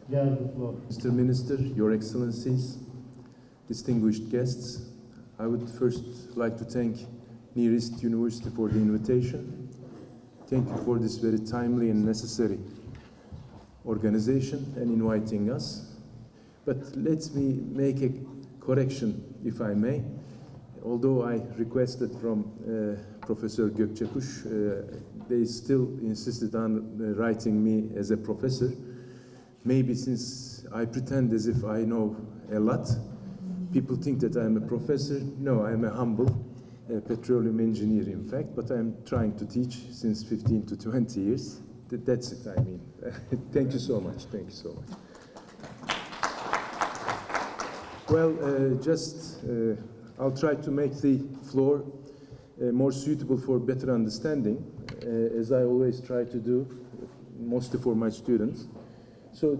You have the floor. Mr. Minister, Your Excellencies, distinguished guests, I would first like to thank Near East University for the invitation. Thank you for this very timely and necessary organization and inviting us. But let me make a correction, if I may. Although I requested from Professor Gökçekuş, they still insisted on writing me as a professor. Maybe since I pretend as if I know a lot, people think that I'm a professor. No, I'm a humble petroleum engineer, in fact, but I'm trying to teach since 15 to 20 years. That's it, I mean. Thank you so much. Thank you so much. Well, I'll try to make the floor more suitable for better understanding, as I always try to do, mostly for my students. So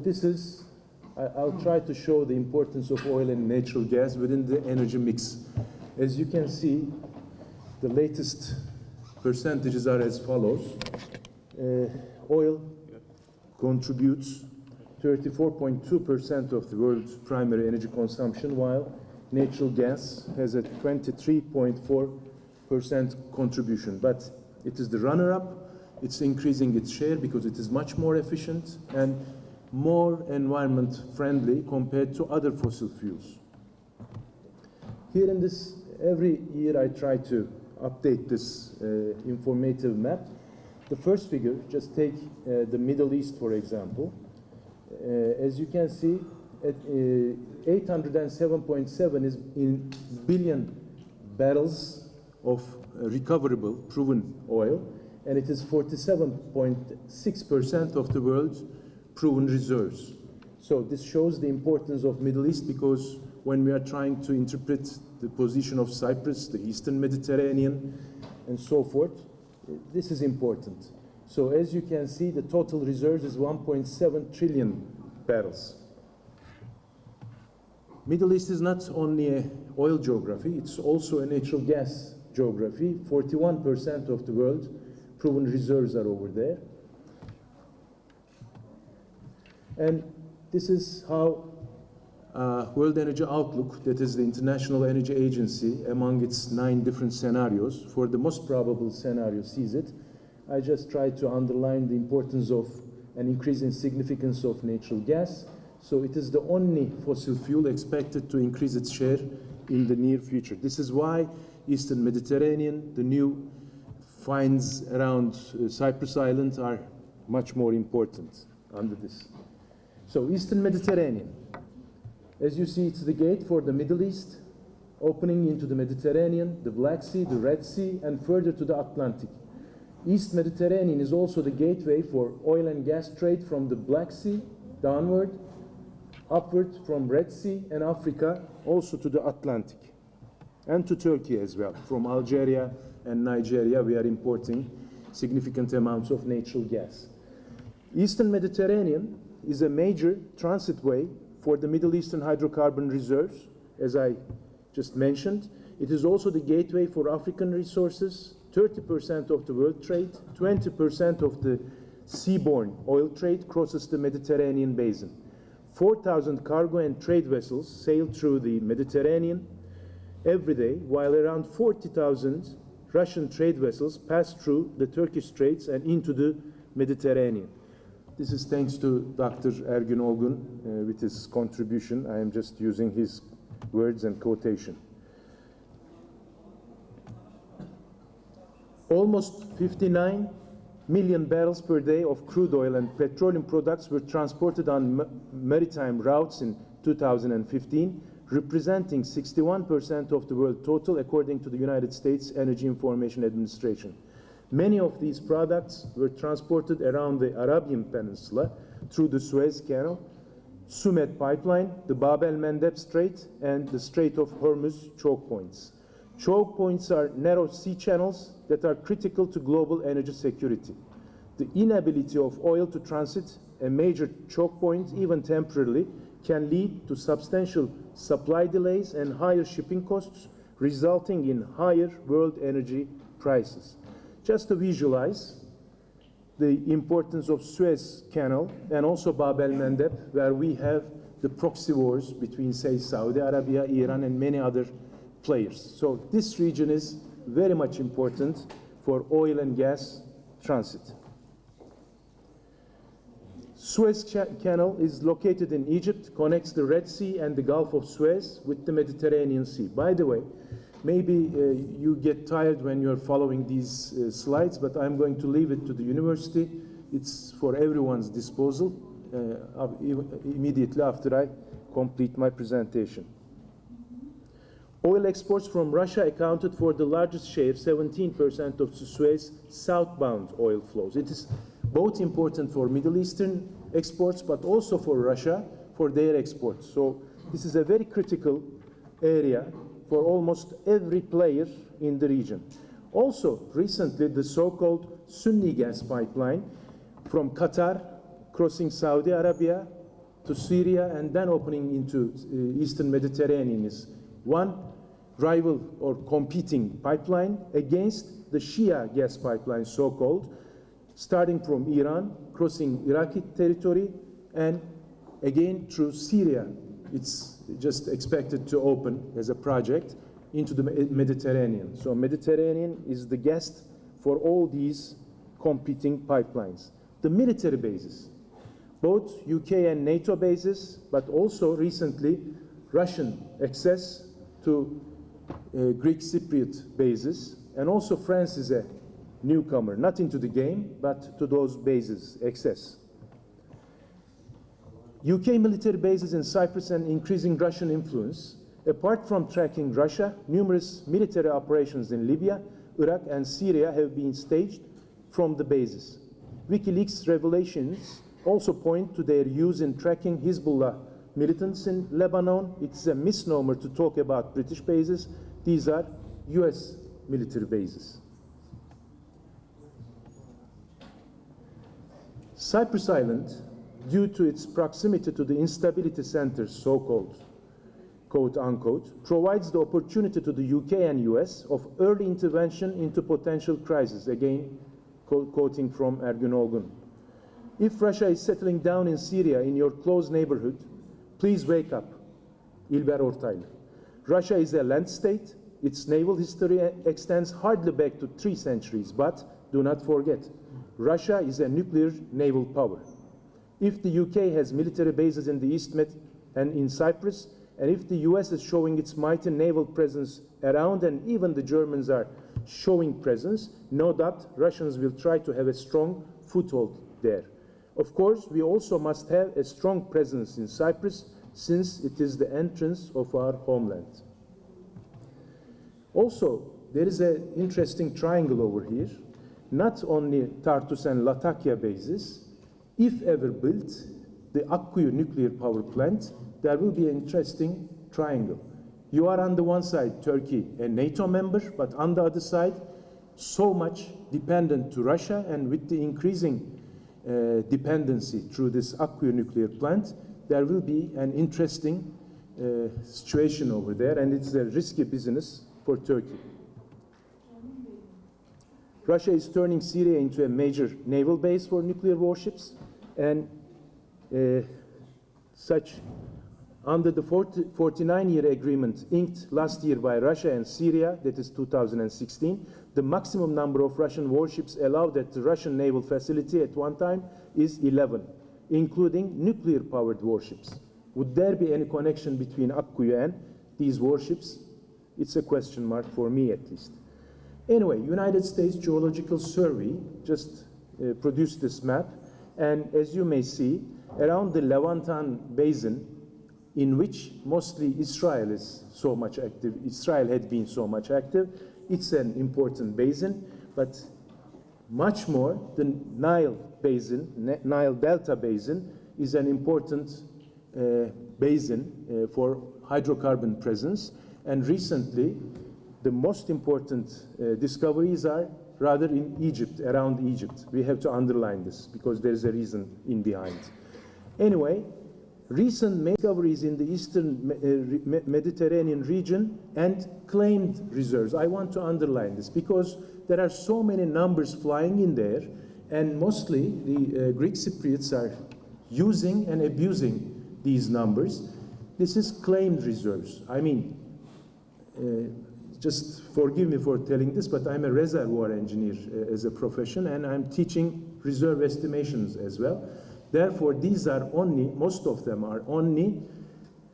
I'll try to show the importance of oil and natural gas within the energy mix. As you can see, the latest percentages are as follows. Oil contributes 34.2% of the world's primary energy consumption, while natural gas has a 23.4% contribution. But it is the runner-up. It's increasing its share because it is much more efficient and more environment-friendly compared to other fossil fuels. Here in this, every year I try to update this informative map. The first figure, just take the Middle East, for example. As you can see, 807.7 is in billion barrels of recoverable proven oil, and it is 47.6% of the world's proven reserves. So this shows the importance of Middle East, because when we are trying to interpret the position of Cyprus, the Eastern Mediterranean, and so forth, this is important. So as you can see, the total reserves is 1.7 trillion barrels. Middle East is not only an oil geography, it's also a natural gas geography. 41% of the world's proven reserves are over there. And this is how World Energy Outlook, that is the International Energy Agency, among its 9 different scenarios, for the most probable scenario sees it. I just try to underline the importance of an increase in significance of natural gas. So it is the only fossil fuel expected to increase its share in the near future. This is why Eastern Mediterranean, the new finds around Cyprus Island are much more important under this. So Eastern Mediterranean, as you see, it's the gate for the Middle East, opening into the Mediterranean, the Black Sea, the Red Sea, and further to the Atlantic. East Mediterranean is also the gateway for oil and gas trade from the Black Sea downward, upward from Red Sea and Africa, also to the Atlantic, and to Turkey as well. From Algeria and Nigeria, we are importing significant amounts of natural gas. Eastern Mediterranean is a major transit way for the Middle Eastern hydrocarbon reserves, as I just mentioned. It is also the gateway for African resources. 30% of the world trade, 20% of the seaborne oil trade crosses the Mediterranean basin. 4,000 cargo and trade vessels sail through the Mediterranean every day, while around 40,000 Russian trade vessels pass through the Turkish Straits and into the Mediterranean. This is thanks to Dr. Ergün Olgun with his contribution. I am just using his words and quotation. Almost 59 million barrels per day of crude oil and petroleum products were transported on maritime routes in 2015, representing 61% of the world total, according to the United States Energy Information Administration. Many of these products were transported around the Arabian Peninsula through the Suez Canal, Sumet Pipeline, the Bab el-Mandeb Strait, and the Strait of Hormuz choke points. Choke points are narrow sea channels that are critical to global energy security. The inability of oil to transit a major choke point, even temporarily, can lead to substantial supply delays and higher shipping costs, resulting in higher world energy prices. Just to visualize, the importance of Suez Canal and also Bab el-Mandeb, where we have the proxy wars between, say, Saudi Arabia, Iran, and many other players. So this region is very much important for oil and gas transit. Suez Canal is located in Egypt, connects the Red Sea and the Gulf of Suez with the Mediterranean Sea. By the way, maybe you get tired when you're following these slides, but I'm going to leave it to the university. It's for everyone's disposal immediately after I complete my presentation. Oil exports from Russia accounted for the largest share, 17% of Suez southbound oil flows. It is both important for Middle Eastern exports, but also for Russia, for their exports. So this is a very critical area for almost every player in the region. Also, recently, the so-called Sunni gas pipeline from Qatar, crossing Saudi Arabia to Syria, and then opening into Eastern Mediterranean is one rival or competing pipeline against the Shia gas pipeline, so-called, starting from Iran, crossing Iraqi territory, and again through Syria. It's just expected to open as a project into the Mediterranean. So Mediterranean is the guest for all these competing pipelines. The military bases, both UK and NATO bases, but also recently Russian access to Greek Cypriot bases, and also France is a newcomer, not into the game, but to those bases access. UK military bases in Cyprus and increasing Russian influence. Apart from tracking Russia, numerous military operations in Libya, Iraq, and Syria have been staged from the bases. WikiLeaks revelations also point to their use in tracking Hezbollah militants in Lebanon. It's a misnomer to talk about British bases. These are US military bases. Cyprus Island, due to its proximity to the instability centers, so-called, quote unquote, provides the opportunity to the UK and US of early intervention into potential crisis, again quoting from Ergün Olgun. If Russia is settling down in Syria in your close neighborhood, please wake up, İlber Ortaylı. Russia is a land state. Its naval history extends hardly back to 3 centuries, but do not forget, Russia is a nuclear naval power. If the UK has military bases in the East Med and in Cyprus, and if the US is showing its mighty naval presence around, and even the Germans are showing presence, no doubt Russians will try to have a strong foothold there. Of course, we also must have a strong presence in Cyprus, since it is the entrance of our homeland. Also, there is an interesting triangle over here. Not only Tartus and Latakia bases, if ever built, the Akkuyu nuclear power plant, there will be an interesting triangle. You are on the one side, Turkey, a NATO member, but on the other side, so much dependent to Russia, and with the increasing dependency through this Akkuyu nuclear plant, there will be an interesting situation over there, and it's a risky business for Turkey. Russia is turning Syria into a major naval base for nuclear warships, and such under the 49-year agreement inked last year by Russia and Syria, that is 2016, the maximum number of Russian warships allowed at the Russian naval facility at one time is 11, including nuclear-powered warships. Would there be any connection between Akkuyu and these warships? It's a question mark for me, at least. Anyway, United States Geological Survey just produced this map, and as you may see, around the Levantan Basin, in which mostly Israel is so much active, Israel had been so much active, it's an important basin, but much more, the Nile Basin, Nile Delta Basin, is an important basin for hydrocarbon presence, and recently, the most important discoveries are rather in Egypt, around Egypt. We have to underline this because there is a reason in behind. Anyway, recent discoveries in the Eastern Mediterranean region and claimed reserves. I want to underline this because there are so many numbers flying in there, And mostly the Greek Cypriots are using and abusing these numbers. This is claimed reserves. I mean, just forgive me for telling this, but I'm a reservoir engineer as a profession, and I'm teaching reserve estimations as well. Therefore, these are only, most of them are only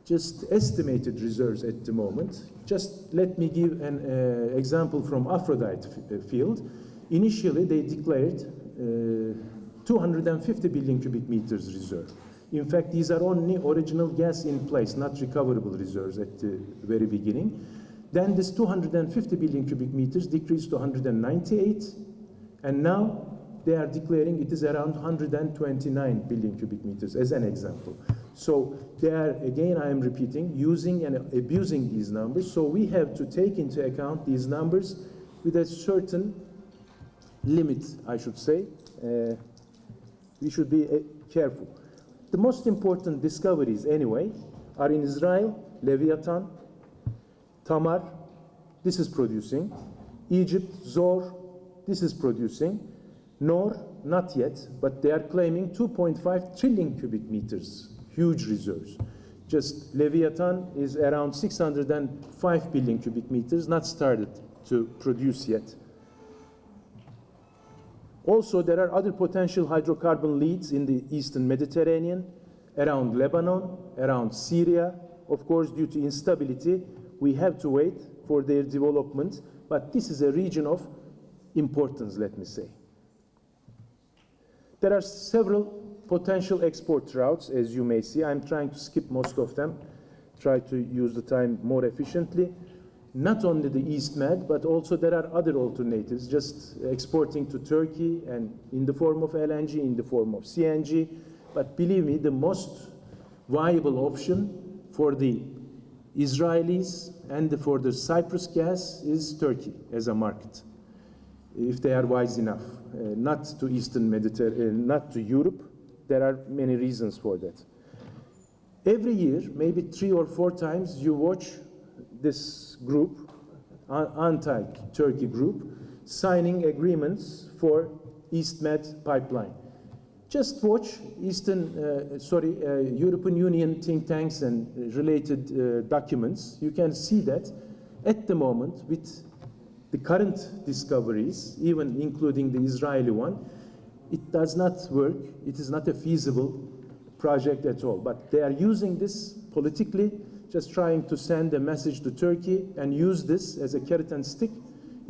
just estimated reserves at the moment. Just let me give an example from Aphrodite field. Initially, they declared 250 billion cubic meters reserve. In fact, these are only original gas in place, not recoverable reserves at the very beginning. Then this 250 billion cubic meters decreased to 198, and now they are declaring it is around 129 billion cubic meters, as an example. So they are, again, I am repeating, using and abusing these numbers. So we have to take into account these numbers with a certain limit, I should say. We should be careful. The most important discoveries, anyway, are in Israel, Leviathan, Tamar, this is producing, Egypt, Zor, this is producing, Nor, not yet, but they are claiming 2.5 trillion cubic meters, huge reserves. Just Leviathan is around 605 billion cubic meters, not started to produce yet. Also, there are other potential hydrocarbon leads in the Eastern Mediterranean, around Lebanon, around Syria. Of course, due to instability, we have to wait for their development, but this is a region of importance, let me say. There are several potential export routes, as you may see. I'm trying to skip most of them, try to use the time more efficiently. Not only the East Med, but also there are other alternatives, just exporting to Turkey and in the form of LNG, in the form of CNG. But believe me, the most viable option for the Israelis and for the Cyprus gas is Turkey as a market, if they are wise enough. Not to Eastern Mediterranean, not to Europe. There are many reasons for that. Every year, maybe 3 or 4 times, you watch this group, anti-Turkey group, signing agreements for East Med pipeline. Just watch European Union think tanks and related documents. You can see that at the moment, with the current discoveries, even including the Israeli one, it does not work. It is not a feasible project at all. But they are using this politically, just trying to send a message to Turkey and use this as a carrot and stick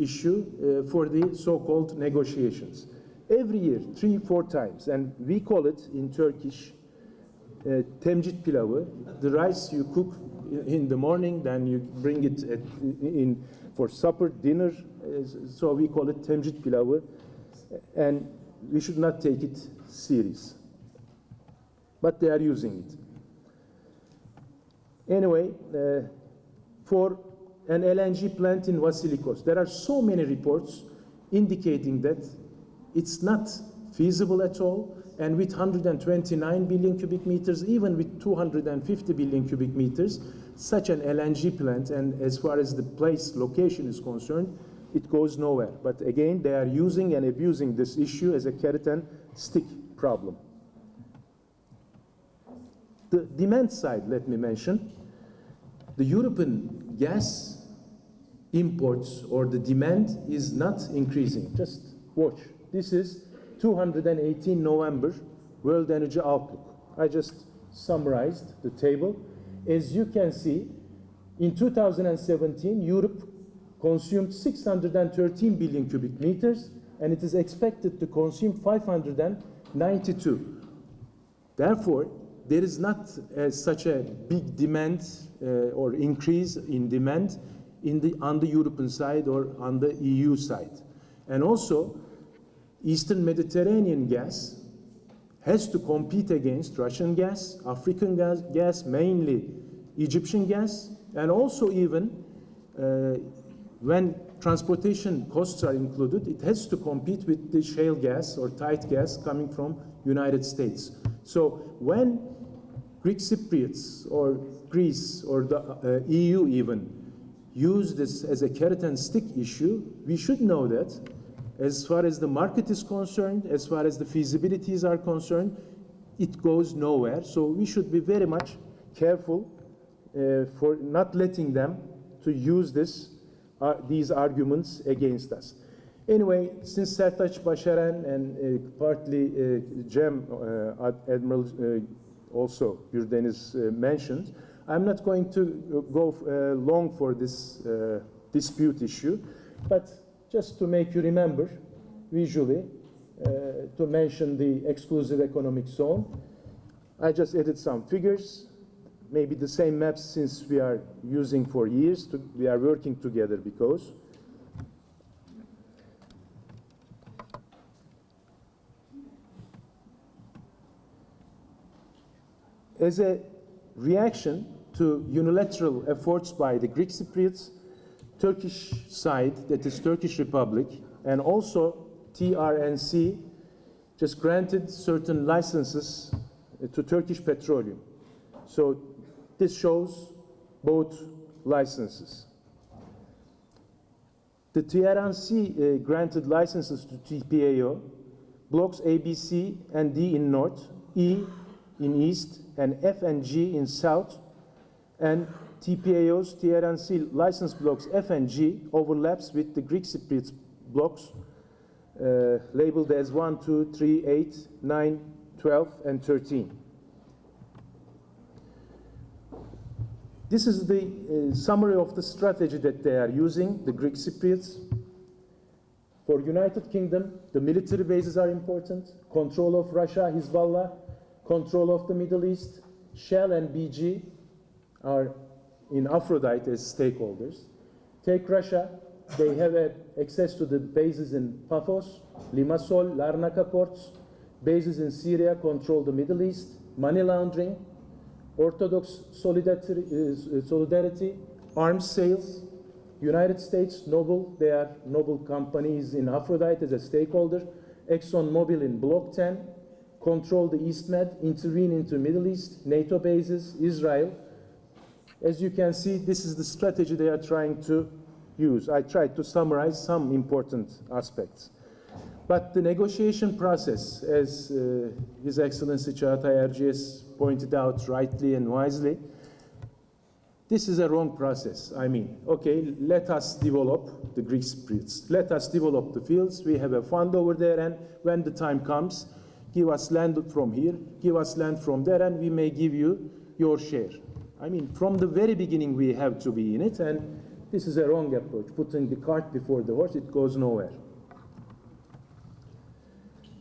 issue for the so-called negotiations. Every year, 3-4 times, and we call it in Turkish temcit pilavı. The rice you cook in the morning, then you bring it in for supper, dinner, so we call it temcit pilavı, and we should not take it serious. But they are using it. Anyway, for an LNG plant in Vasilikos, there are so many reports indicating that it's not feasible at all, and with 129 billion cubic meters, even with 250 billion cubic meters, such an LNG plant, and as far as the place location is concerned, it goes nowhere. But again, they are using and abusing this issue as a carrot and stick problem. The demand side, let me mention, the European gas imports or the demand is not increasing. Just watch. This is 218 November World Energy Outlook. I just summarized the table. As you can see, in 2017, Europe consumed 613 billion cubic meters, and it is expected to consume 592. Therefore, there is not such a big demand or increase in demand on the European side or on the EU side. And also, Eastern Mediterranean gas has to compete against Russian gas, African gas, mainly Egyptian gas, and also even when transportation costs are included, it has to compete with the shale gas or tight gas coming from United States. So when Greek Cypriots or Greece or the EU even use this as a carrot and stick issue, we should know that as far as the market is concerned, as far as the feasibilities are concerned, it goes nowhere. So we should be very much careful for not letting them to use these arguments against us. Anyway, since Sertaç Başaran and partly Cem, Admiral also Gürdeniz mentioned, I'm not going to go long for this dispute issue, but just to make you remember visually, to mention the exclusive economic zone, I just added some figures, maybe the same maps since we are using for years, we are working together because. As a reaction to unilateral efforts by the Greek Cypriots, Turkish side, that is Turkish Republic, and also TRNC just granted certain licenses to Turkish Petroleum. So this shows both licenses. The TRNC granted licenses to TPAO, blocks A, B, C, and D in north, E in east, and F and G in south, and TPAO's TRNC license blocks F and G overlaps with the Greek Cypriot blocks labeled as 1, 2, 3, 8, 9, 12, and 13. This is the summary of the strategy that they are using, the Greek Cypriots. For United Kingdom, the military bases are important, control of Russia, Hezbollah, control of the Middle East. Shell and BG are in Aphrodite as stakeholders. Take Russia, they have access to the bases in Paphos, Limassol, Larnaca ports, bases in Syria control the Middle East, money laundering, Orthodox solidarity, arms sales. United States, Noble, they are Noble companies in Aphrodite as a stakeholder. ExxonMobil in Block 10, control the East Med, intervene into Middle East, NATO bases, Israel. As you can see, this is the strategy they are trying to use. I tried to summarize some important aspects. But the negotiation process, as His Excellency Çağatay Erciyes pointed out rightly and wisely, this is a wrong process. I mean, okay, let us develop the Greek Cypriots. Let us develop the fields. We have a fund over there, and when the time comes, give us land from here, give us land from there, and we may give you your share. I mean, from the very beginning, we have to be in it, and this is a wrong approach. Putting the cart before the horse, it goes nowhere.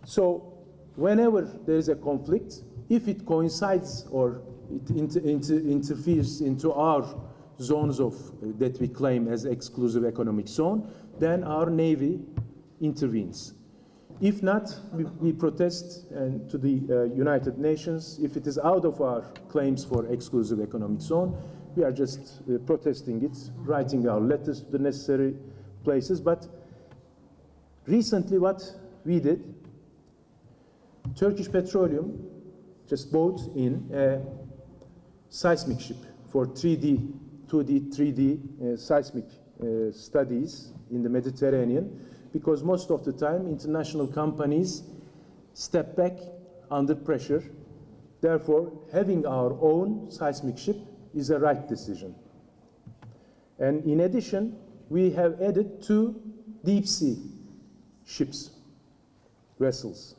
So whenever there is a conflict, if it coincides or it interferes into our zones of that we claim as exclusive economic zone, then our Navy intervenes. If not, we protest to the United Nations. If it is out of our claims for exclusive economic zone, we are just protesting it, writing our letters to the necessary places. But recently what we did, Turkish Petroleum just bought in a seismic ship for 2D, 3D seismic studies in the Mediterranean, because most of the time international companies step back under pressure. Therefore, having our own seismic ship is a right decision. And in addition, we have added 2 deep sea ships, vessels.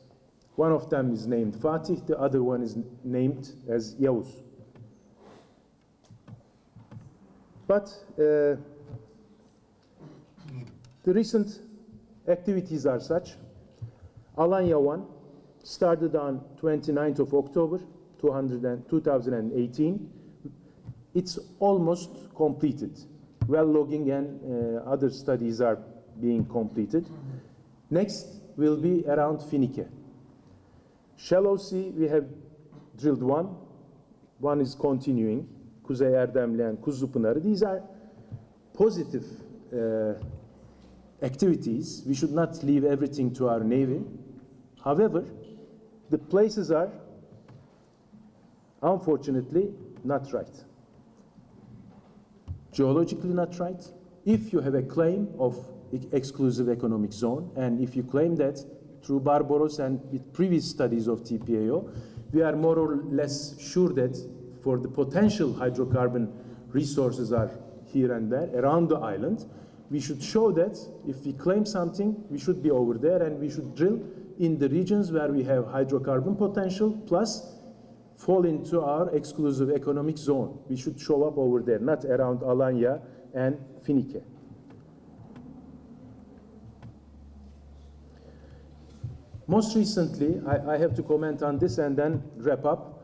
One of them is named Fatih, the other one is named as Yavuz. But the recent activities are such. Alanya 1 started on 29th of October 2018. It's almost completed. Well logging and other studies are being completed. Next will be around Finike. Shallow sea, we have drilled one is continuing, Kuzey Erdemli and Kuzlupınarı. These are positive activities. We should not leave everything to our Navy. However, the places are, unfortunately, not right. Geologically not right. If you have a claim of exclusive economic zone. And if you claim that through Barbaros and with previous studies of TPAO, we are more or less sure that for the potential hydrocarbon resources are here and there around the island, we should show that if we claim something, we should be over there and we should drill in the regions where we have hydrocarbon potential plus fall into our exclusive economic zone. We should show up over there, not around Alanya and Finike. Most recently, I have to comment on this and then wrap up.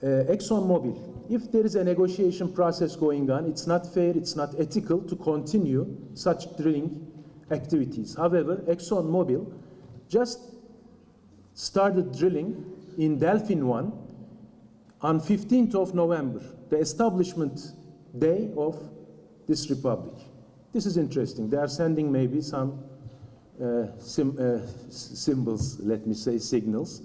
ExxonMobil, if there is a negotiation process going on, it's not fair, it's not ethical to continue such drilling activities. However, ExxonMobil just started drilling in Delfin 1 on 15th of November, the establishment day of this republic. This is interesting. They are sending maybe some symbols, let me say, signals.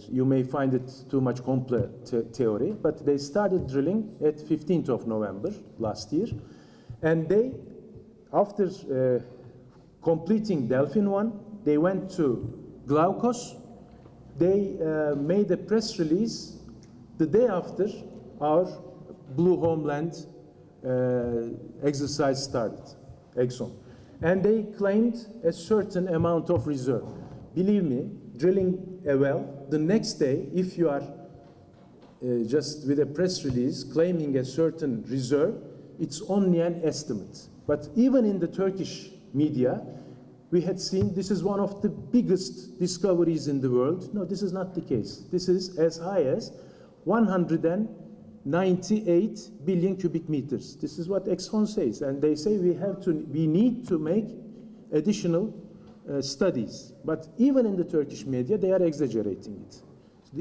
You may find it too much complex theory, but they started drilling at 15th of November last year. And they, after completing Delfin 1, they went to Glaukos. They made a press release the day after our Blue Homeland exercise started, Exxon. And they claimed a certain amount of reserve. Believe me, drilling a well, the next day, if you are just with a press release claiming a certain reserve, it's only an estimate. But even in the Turkish media, we had seen this is one of the biggest discoveries in the world. No, this is not the case. This is as high as 198 billion cubic meters. This is what Exxon says, and they say we need to make additional studies. But even in the Turkish media, they are exaggerating it.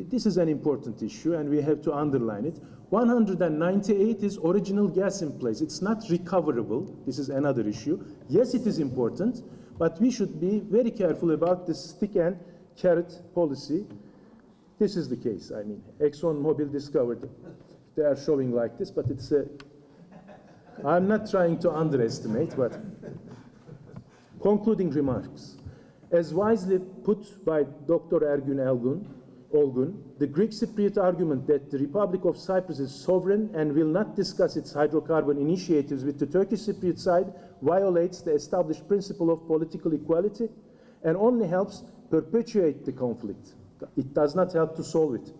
This is an important issue, and we have to underline it. 198 is original gas in place. It's not recoverable. This is another issue. Yes, it is important, but we should be very careful about this stick and carrot policy. This is the case. I mean, ExxonMobil discovered. They are showing like this, but it's a. I'm not trying to underestimate, but concluding remarks. As wisely put by Dr. Ergün Olgun, the Greek Cypriot argument that the Republic of Cyprus is sovereign and will not discuss its hydrocarbon initiatives with the Turkish Cypriot side violates the established principle of political equality and only helps perpetuate the conflict. It does not help to solve it.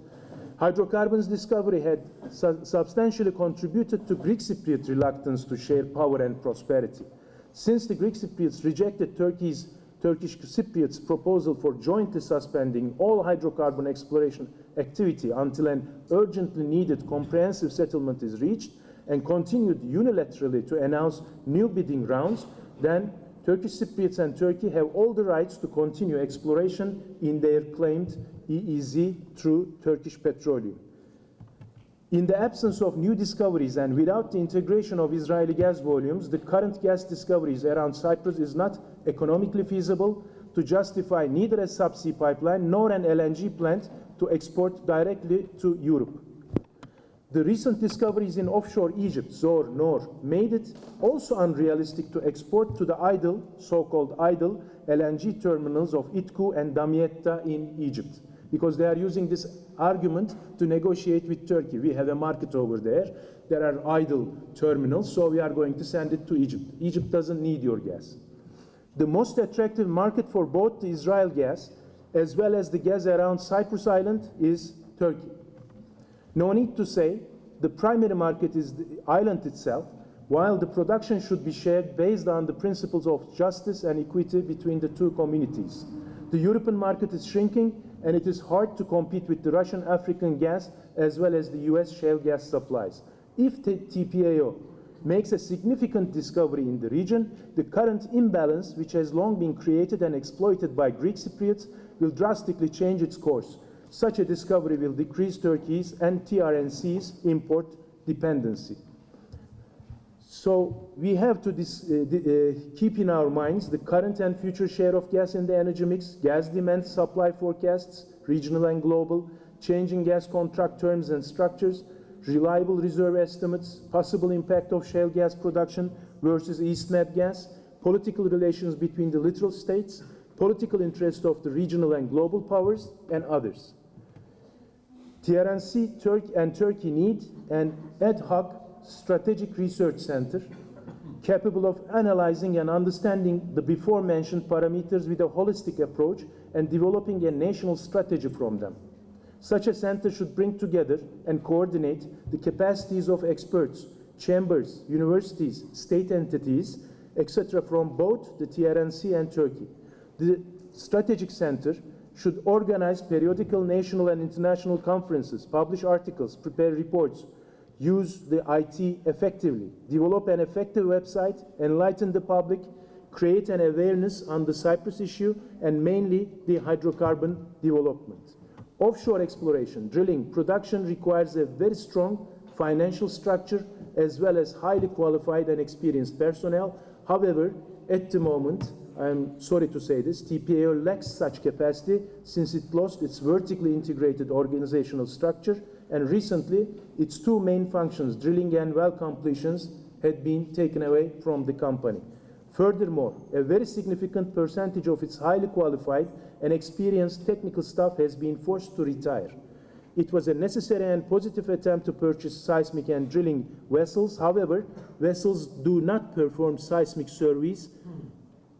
Hydrocarbons discovery had substantially contributed to Greek Cypriot reluctance to share power and prosperity. Since the Greek Cypriots rejected Turkish Cypriots' proposal for jointly suspending all hydrocarbon exploration activity until an urgently needed comprehensive settlement is reached and continued unilaterally to announce new bidding rounds, then Turkish Cypriots and Turkey have all the rights to continue exploration in their claimed EEZ through Turkish Petroleum. In the absence of new discoveries and without the integration of Israeli gas volumes, the current gas discoveries around Cyprus is not economically feasible to justify neither a subsea pipeline nor an LNG plant to export directly to Europe. The recent discoveries in offshore Egypt, Zohr, Noor, made it also unrealistic to export to the idle, so-called idle, LNG terminals of Itku and Damietta in Egypt, because they are using this argument to negotiate with Turkey. We have a market over there. There are idle terminals, so we are going to send it to Egypt. Egypt doesn't need your gas. The most attractive market for both the Israel gas as well as the gas around Cyprus Island is Turkey. No need to say the primary market is the island itself, while the production should be shared based on the principles of justice and equity between the two communities. The European market is shrinking, and it is hard to compete with the Russian African gas as well as the US shale gas supplies. If the TPAO makes a significant discovery in the region, the current imbalance, which has long been created and exploited by Greek Cypriots, will drastically change its course. Such a discovery will decrease Turkey's and TRNC's import dependency. So we have to keep in our minds the current and future share of gas in the energy mix, gas demand supply forecasts, regional and global, changing gas contract terms and structures, reliable reserve estimates, possible impact of shale gas production versus East Med gas, political relations between the littoral states, political interests of the regional and global powers, and others. TRNC and Turkey need an ad hoc strategic research center capable of analyzing and understanding the before-mentioned parameters with a holistic approach and developing a national strategy from them. Such a center should bring together and coordinate the capacities of experts, chambers, universities, state entities, etc. from both the TRNC and Turkey. The strategic center should organize periodical national and international conferences, publish articles, prepare reports, use the IT effectively, develop an effective website, enlighten the public, create an awareness on the Cyprus issue, and mainly the hydrocarbon development. Offshore exploration, drilling, production requires a very strong financial structure as well as highly qualified and experienced personnel. However, at the moment, I'm sorry to say this, TPAO lacks such capacity since it lost its vertically integrated organizational structure, and recently its two main functions, drilling and well completions, had been taken away from the company. Furthermore, a very significant percentage of its highly qualified and experienced technical staff has been forced to retire. It was a necessary and positive attempt to purchase seismic and drilling vessels. However, vessels do not perform seismic surveys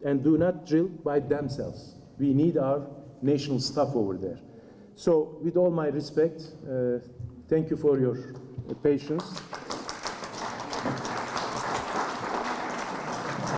and do not drill by themselves. We need our national staff over there. So, with all my respect, thank you for your patience.